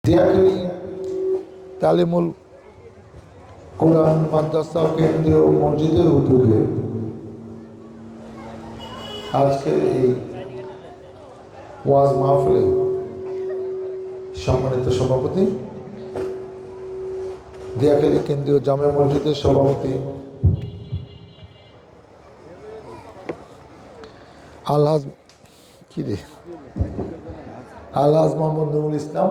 দিয়াখালী তালিমুল কোরআন মাদ্রাসা কেন্দ্রীয় মসজিদের উদ্যোগে আজকের এই ওয়াজ মাহফিলে সম্মানিত সভাপতি, দিয়াখালী কেন্দ্রীয় জামে মসজিদের সভাপতি আলহাজ মোহাম্মদ নুরুল ইসলাম,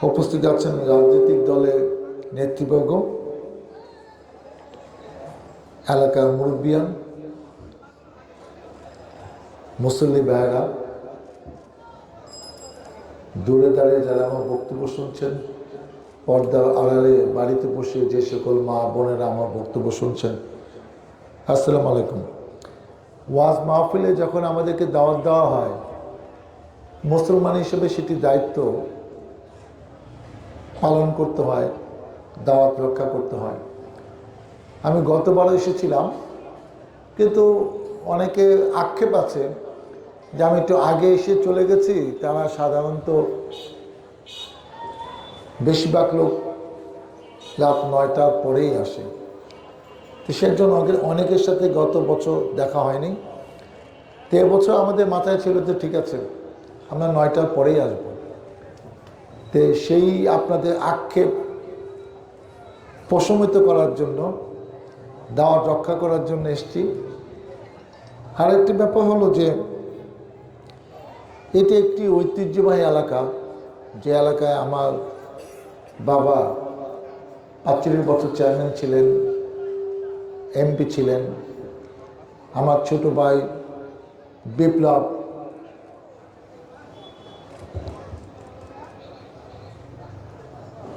উপস্থিত আছেন রাজনৈতিক দলের নেতৃবর্গ, এলাকার মুরব্বিয়ান, মুসল্লি ভাইয়েরা, দূরে দাঁড়িয়ে যারা আমার বক্তব্য শুনছেন, পর্দার আড়ালে বাড়িতে বসে যে সকল মা বোনেরা আমার বক্তব্য শুনছেন, আসসালামু আলাইকুম। ওয়াজ মাহফিলে যখন আমাদেরকে দাওয়াত দেওয়া হয়, মুসলমান হিসেবে সেটি দায়িত্ব পালন করতে হয়, দাওয়াত রক্ষা করতে হয়। আমি গতবারও এসেছিলাম, কিন্তু অনেকে আক্ষেপ আছে যে আমি একটু আগে এসে চলে গেছি। তারা সাধারণত বেশিরভাগ লোক রাত 9টার পরেই আসে, তো সেজন্য অনেকের সাথে গত বছর দেখা হয়নি। তো এবছর আমাদের মাথায় ছিল যে ঠিক আছে, আমরা 9টার পরেই আসবো। তো সেই আপনাদের আক্ষেপ প্রশমিত করার জন্য, দাওয়াত রক্ষা করার জন্য এসছি। আর একটি ব্যাপার হলো যে এটি একটি ঐতিহ্যবাহী এলাকা, যে এলাকায় আমার বাবা 45 বছর চেয়ারম্যান ছিলেন, এমপি ছিলেন। আমার ছোট ভাই বিপ্লব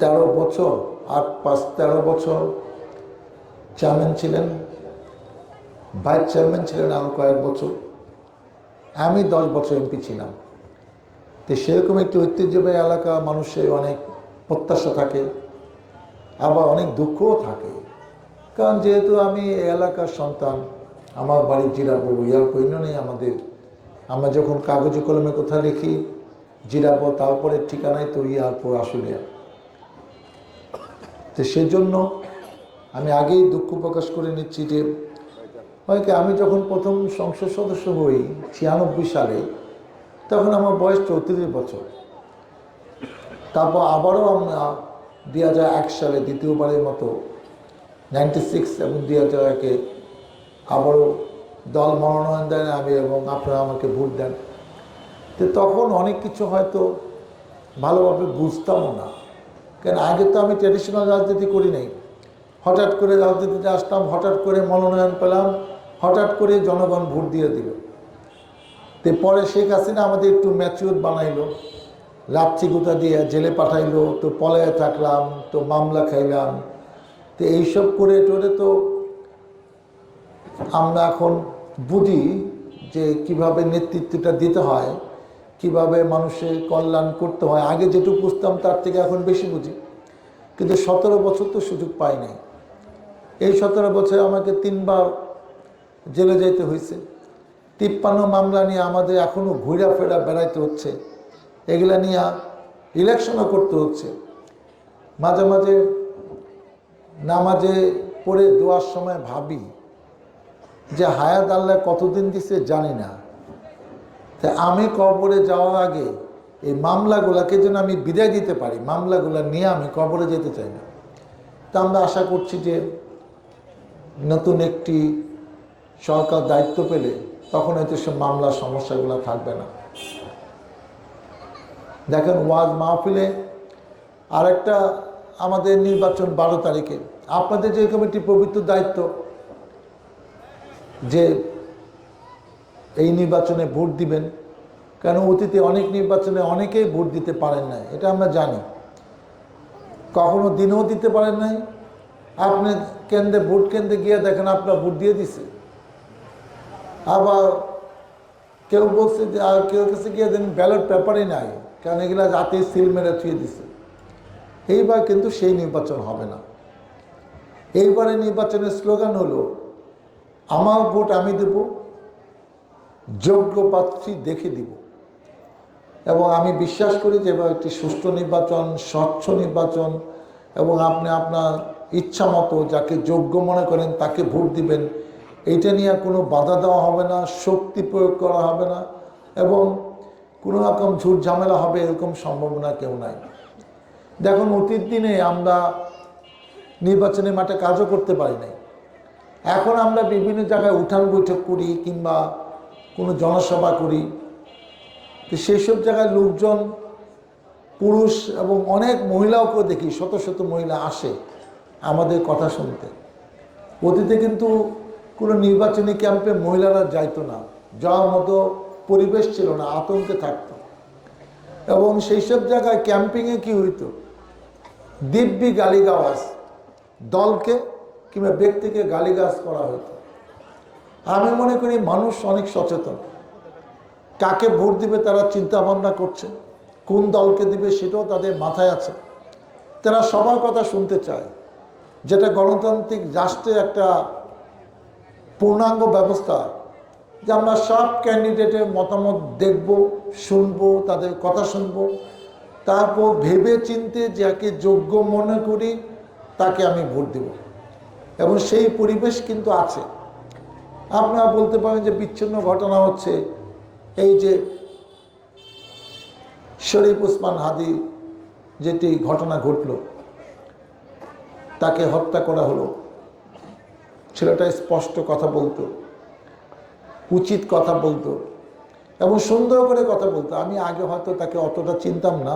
13 বছর 13 বছর চেয়ারম্যান ছিলেন, ভাইস চেয়ারম্যান ছিলেন আরও কয়েক বছর। আমি 10 বছর এমপি ছিলাম। তো সেরকম একটি ঐতিহ্যবাহী এলাকা, মানুষের অনেক প্রত্যাশা থাকে, আবার অনেক দুঃখও থাকে। কারণ যেহেতু আমি এলাকার সন্তান, আমার বাড়ি জিরাবো, ইয়ারপো ইউনিয়নে আমরা যখন কাগজে কলমে কথা লিখি জিরাবো, তারপরে ঠিকানায় তো ইয়ারপো আশুলিয়া। তো সেজন্য আমি আগেই দুঃখ প্রকাশ করে নিচ্ছি যে হয়তো আমি যখন প্রথম সংসদ সদস্য হই 96 সালে, তখন আমার বয়স 34 বছর। তারপর আবারও আমরা 2001 সালে দ্বিতীয়বারের মতো 96 এবং 2001-এ আবারও দল মনোনয়ন দেন আমি, এবং আপনারা আমাকে ভোট দেন। তো তখন অনেক কিছু হয়তো ভালোভাবে বুঝতামও না, কেন আগে তো আমি ট্র্যাডিশনাল রাজনীতি করি নাই। হঠাৎ করে রাজনীতিতে আসলাম, হঠাৎ করে মনোনয়ন পেলাম, হঠাৎ করে জনগণ ভোট দিয়ে দিল। তো পরে শেখ হাসিনা আমাদের একটু ম্যাচিউর বানাইলো, লাচ্ছি গুতা দিয়ে জেলে পাঠাইলো, তো পলায়ে থাকলাম, তো মামলা খাইলাম। তো এইসব করে টোরে তো আমরা এখন বুঝি যে কিভাবে নেতৃত্বটা দিতে হয়, কিভাবে মানুষের কল্যাণ করতে হয়। আগে যেটুকু বুঝতাম তার থেকে এখন বেশি বুঝি, কিন্তু 17 বছর তো সুযোগ পাই নাই। এই 17 বছরে আমাকে 3 বার জেলে যেতে হয়েছে। 53 মামলা নিয়ে আমাদের এখনও ঘুরা ফেরা বেড়াইতে হচ্ছে, এগুলা নিয়ে ইলেকশনও করতে হচ্ছে। মাঝে মাঝে নামাজে পড়ে দোয়ার সময় ভাবি যে হায়াত আল্লাহ কতদিন দিছে জানি না, তাই আমি কবরে যাওয়ার আগে এই মামলাগুলাকে যেন আমি বিদায় দিতে পারি, মামলাগুলা নিয়ে আমি কবরে যেতে চাই না। তা আমরা আশা করছি যে নতুন একটি সরকার দায়িত্ব পেলে তখন হয়তো সব মামলার সমস্যাগুলো থাকবে না। দেখেন, ওয়াজ মাহফিলে আরেকটা আমাদের নির্বাচন 12 তারিখে। আপনাদের যে কমিটি পবিত্র দায়িত্ব যে এই নির্বাচনে ভোট দিবেন, কেন অতীতে অনেক নির্বাচনে অনেকেই ভোট দিতে পারেন নাই, এটা আমরা জানি। কখনো দিনেও দিতে পারেন নাই। আপনি কেন্দ্রে ভোট কেন্দ্রে গিয়ে দেখেন আপনার ভোট দিয়ে দিছে। আবার কেউ বলছে যে আর কেউ কাছে গিয়ে দেখেন ব্যালট পেপারই নাই, কারণ এগুলা রাতে সিল মেরে ছুঁয়ে দিছে। এইবার কিন্তু সেই নির্বাচন হবে না। এইবারে নির্বাচনের স্লোগান হলো আমার ভোট আমি দেব, যোগ্য প্রার্থী দেখে দিব। এবং আমি বিশ্বাস করি যে এবার একটি সুষ্ঠু নির্বাচন, স্বচ্ছ নির্বাচন, এবং আপনি আপনার ইচ্ছা মতো যাকে যোগ্য মনে করেন তাকে ভোট দিবেন, এইটা নিয়ে কোনো বাধা দেওয়া হবে না, শক্তি প্রয়োগ করা হবে না, এবং কোনো রকম ঝুট ঝামেলা হবে এরকম সম্ভাবনা কেউ নাই। দেখুন, অতীত দিনে আমরা নির্বাচনের মাঠে কাজও করতে পারি নাই। এখন আমরা বিভিন্ন জায়গায় উঠান বৈঠক করি কিংবা কোনো জনসভা করি, তো সেই সব জায়গায় লোকজন, পুরুষ এবং অনেক মহিলাওকেও দেখি, শত শত মহিলা আসে আমাদের কথা শুনতে। অতীতে কিন্তু কোনো নির্বাচনী ক্যাম্পে মহিলারা যাইতো না, যাওয়ার মতো পরিবেশ ছিল না, আতঙ্কে থাকতো। এবং সেই সব জায়গায় ক্যাম্পিংয়ে কি হইতো, দিব্যি গালিগালাজ, দলকে কিংবা ব্যক্তিকে গালিগালাজ করা হতো। আমি মনে করি মানুষ অনেক সচেতন, কাকে ভোট দিবে তারা চিন্তা ভাবনা করছে, কোন দলকে দিবে সেটাও তাদের মাথায় আছে। তারা সবার কথা শুনতে চায়, যেটা গণতান্ত্রিক রাষ্ট্রের একটা পূর্ণাঙ্গ ব্যবস্থা, যে আমরা সব ক্যান্ডিডেটের মতামত দেখব, শুনবো, তাদের কথা শুনবো, তারপর ভেবে চিনতে যাকে যোগ্য মনে করি তাকে আমি ভোট দেব। এবং সেই পরিবেশ কিন্তু আছে। আপনারা বলতে পারেন যে বিচ্ছিন্ন ঘটনা হচ্ছে, এই যে শরীফ ওসমান হাদি যেটি ঘটনা ঘটল, তাকে হত্যা করা হলো, ছেলেটা স্পষ্ট কথা বলতো, উচিত কথা বলতো এবং সুন্দর করে কথা বলতো। আমি আগে হয়তো তাকে অতটা চিনতাম না,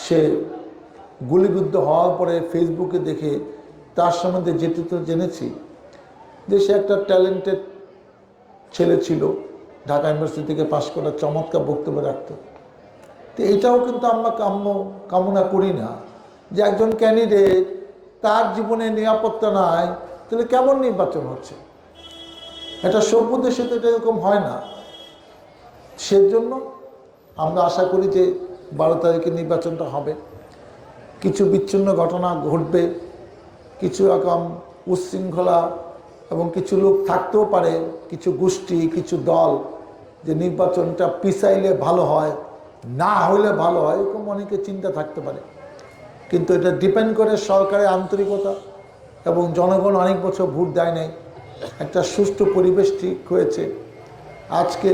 সে গুলিবিদ্ধ হওয়ার পরে ফেসবুকে দেখে তার সম্বন্ধে যেটুকু জেনেছি যে সে একটা ট্যালেন্টেড ছেলে ছিল, ঢাকা ইউনিভার্সিটি থেকে পাশ করা, চমৎকার বক্তব্য রাখত। তো এটাও কিন্তু আমরা কামনা করি না যে একজন ক্যান্ডিডেট, তার জীবনে নিরাপত্তা নাই, তাহলে কেমন নির্বাচন হচ্ছে? এটা সভ্য দেশে তো এটা এরকম হয় না। সেজন্য আমরা আশা করি যে 12 তারিখে নির্বাচনটা হবে। কিছু বিচ্ছিন্ন ঘটনা ঘটবে, কিছু রকম উচ্ছৃঙ্খলা এবং কিছু লোক থাকতেও পারে, কিছু গোষ্ঠী, কিছু দল, যে নির্বাচনটা পিছাইলে ভালো হয়, না হইলে ভালো হয়, এরকম অনেকে চিন্তা থাকতে পারে। কিন্তু এটা ডিপেন্ড করে সরকারের আন্তরিকতা, এবং জনগণ অনেক বছর ভোট দেয় নাই, একটা সুষ্ঠু পরিবেশ ঠিক হয়েছে। আজকে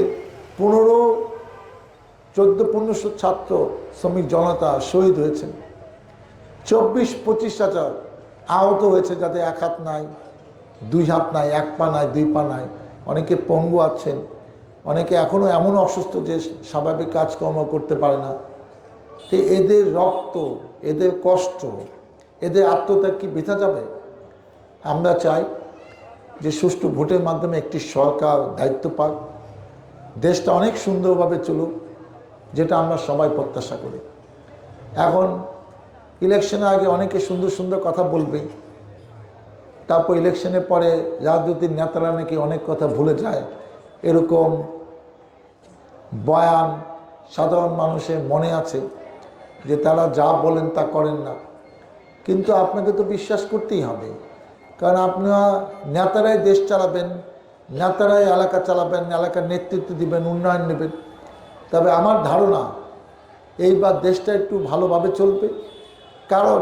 1400 ছাত্র শ্রমিক জনতা শহীদ হয়েছেন, 24-25 হাজার আহত হয়েছে, যাদের এক হাত নাই, দুই হাত নাই, এক পা নাই, দুই পা নাই, অনেকে পঙ্গু আছেন, অনেকে এখনও এমন অসুস্থ যে স্বাভাবিক কাজকর্ম করতে পারে না। তো এদের রক্ত, এদের কষ্ট, এদের আত্মত্যাগ কি বৃথা যাবে? আমরা চাই যে সুষ্ঠু ভোটের মাধ্যমে একটি সরকার দায়িত্ব পাক, দেশটা অনেক সুন্দরভাবে চলুক, যেটা আমরা সবাই প্রত্যাশা করি। এখন ইলেকশনের আগে অনেকে সুন্দর সুন্দর কথা বলবে, তারপর ইলেকশনের পরে রাজনৈতিক নেতারা নাকি অনেক কথা ভুলে যায়, এরকম বয়ান সাধারণ মানুষের মনে আছে, যে তারা যা বলেন তা করেন না। কিন্তু আপনাকে তো বিশ্বাস করতেই হবে, কারণ আপনারা নেতারাই দেশ চালাবেন, নেতারাই এলাকা চালাবেন, এলাকার নেতৃত্ব দিবেন, উন্নয়ন নেবেন। তবে আমার ধারণা এইবার দেশটা একটু ভালোভাবে চলবে, কারণ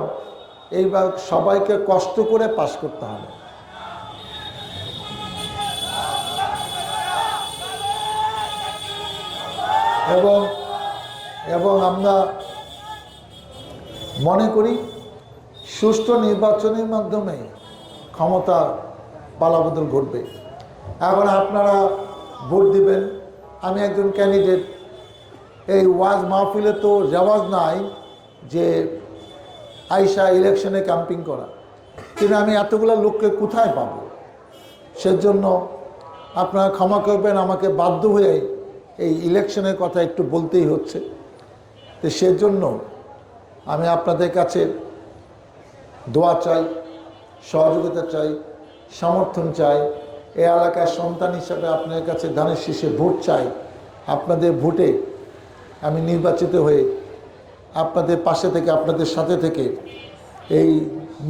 এইবার সবাইকে কষ্ট করে পাস করতে হবে। এবং আমরা মনে করি সুষ্ঠু নির্বাচনের মাধ্যমে ক্ষমতা পালাবদল ঘটবে। এখন আপনারা ভোট দিবেন, আমি একজন ক্যান্ডিডেট, এই ওয়াজ মাহফিলে তো রেওয়াজ নাই যে আইসা ইলেকশনে ক্যাম্পিং করা, কিন্তু আমি এতগুলো লোককে কোথায় পাব? সেজন্য আপনারা ক্ষমা করবেন, আমাকে বাধ্য হয়ে এই ইলেকশনের কথা একটু বলতেই হচ্ছে। তো সেজন্য আমি আপনাদের কাছে দোয়া চাই, সহযোগিতা চাই, সমর্থন চাই। এই এলাকার সন্তান হিসাবে আপনাদের কাছে ধানের শীষে ভোট চাই। আপনাদের ভোটে আমি নির্বাচিত হয়ে আপনাদের পাশে থেকে, আপনাদের সাথে থেকে এই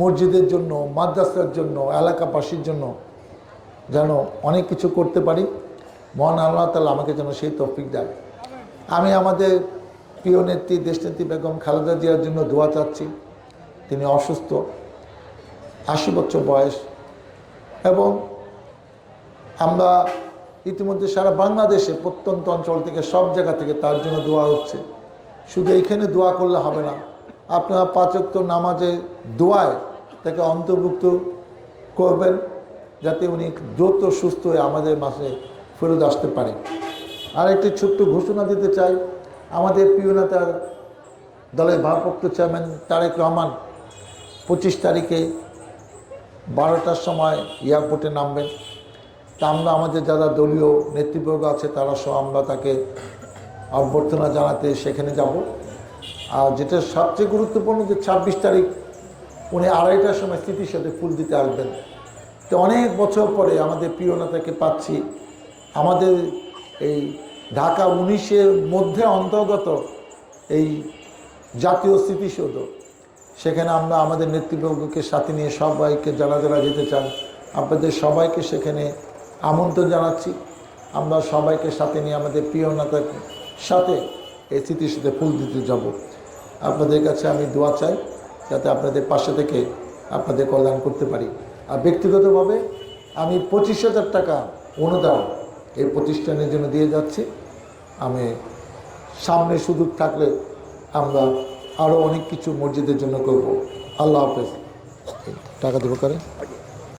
মসজিদের জন্য, মাদ্রাসার জন্য, এলাকাবাসীর জন্য যেন অনেক কিছু করতে পারি। মহান আল্লাহ তাআলা আমাকে যেন সেই তৌফিক দেয়। আমি আমাদের প্রিয় নেত্রী দেশনেত্রী বেগম খালেদা জিয়ার জন্য দোয়া চাচ্ছি। তিনি অসুস্থ, 80 বছর বয়স, এবং আমরা ইতিমধ্যে সারা বাংলাদেশে প্রত্যন্ত অঞ্চল থেকে সব জায়গা থেকে তার জন্য দোয়া হচ্ছে। শুধু এইখানে দোয়া করলে হবে না, আপনারা 5 ওয়াক্ত নামাজে দোয়ায় তাকে অন্তর্ভুক্ত করবেন, যাতে উনি দ্রুত সুস্থ হয়ে আমাদের মাঝে ফেরত আসতে পারে। আর একটি ছোট্ট ঘোষণা দিতে চাই, আমাদের প্রিয় নেতার দলের ভারপ্রাপ্ত চেয়ারম্যান তারেক রহমান 25 তারিখে 12টার সময় এয়ারপোর্টে নামবেন। তা আমরা আমাদের যারা দলীয় নেতৃবর্গ আছে তারা সহ আমরা তাকে অভ্যর্থনা জানাতে সেখানে যাব। আর যেটা সবচেয়ে গুরুত্বপূর্ণ যে 26 তারিখ উনি 2:30টার সময় স্মৃতির সাথে ফুল দিতে আসবেন। তো অনেক বছর পরে আমাদের প্রিয় নেতাকে পাচ্ছি। আমাদের এই ঢাকা 19-এর মধ্যে অন্তর্গত এই জাতীয় স্মৃতিসৌধ, সেখানে আমরা আমাদের নেতৃবর্গকে সাথে নিয়ে সবাইকে যারা যারা যেতে চান আপনাদের সবাইকে সেখানে আমন্ত্রণ জানাচ্ছি। আমরা সবাইকে সাথে নিয়ে আমাদের প্রিয় নেতার সাথে এই স্মৃতিসৌধে ফুল দিতে যাব। আপনাদের কাছে আমি দোয়া চাই যাতে আপনাদের পাশে থেকে আপনাদের কল্যাণ করতে পারি। আর ব্যক্তিগতভাবে আমি 25,000 টাকা অনুদান এই প্রতিষ্ঠানের জন্য দিয়ে যাচ্ছি। আমি সামনে সুযোগ থাকলে আমরা আরও অনেক কিছু মসজিদের জন্য করব। আল্লাহ হাফেজ। টাকা দেবো করে।